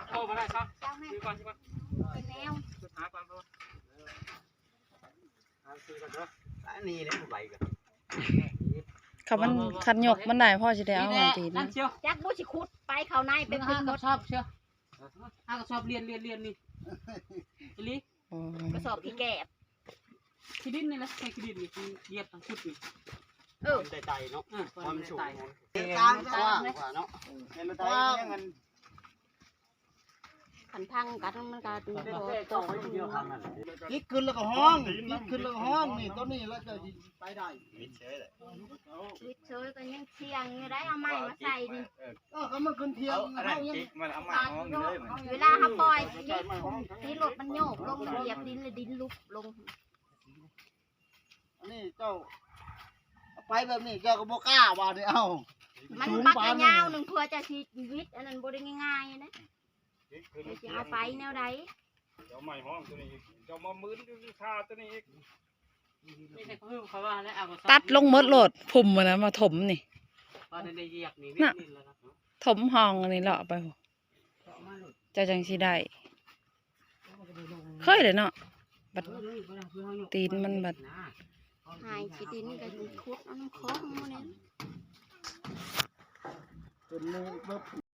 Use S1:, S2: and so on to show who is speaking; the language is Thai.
S1: เข้ามาได้ครับซื้อก่อนใช่ปะเป็นแนวสุดท้ายก่อนครับซื้อก่อนเนาะอันนี้เลยใบกัน
S2: เขามันคันยกมันได้พ่อจะได้เอามาตีนะ
S1: จักบุชิคุดไปเขาในเป็นห้างกระสอบเชียวห้างกระสอบเรียนนี่ลิกระสอบที่แกบขี้ดินนี่แหละใช่ขี้ดินนี่เหยียบทั้งชุดนี่ใจเนาะความสูงกลางว่าเนาะเงินตายเงินขันพังกันมันก็ดูโตยิกขึ้นแล้วก็ห้องยิกขึ้นแล้วก็ห้องนี่ต้นนี้แล้วจะไปได้วิเชยเลยวิเชยก็ยังเทียงอยู่ได้เอาไม้มาใส่ดิก็มันขึ้นเทียงเขายังมันเอาไม้ห้องเลยเวลาเขาปล่อยที่รถมันโยกลงเหยียบดินเลยดินลุกลงอันนี้เจ้าไปแบบนี้เจ้าก็บ่กล้าว่าเนี่ยเอามันปักยาวหนึ่งเพื่อจะชีวิตอันนั้นบ่ได้ง่ายๆนะจะเอาไปแนวใดเจ้าใหม่ห้องตัวนี้เจ้ามามื้นดูค่าตัวนี้อีก
S2: ตัดลงมดโหลดพุ่มมานะมาถมนี่น่ะถมห้องอันนี้เลาะไปจะจังสิได้เคยเลยเนาะบัดตีนมันบัด
S1: หายขี้ดินกันคุดเอาน้ำคล้องมาเนี่ย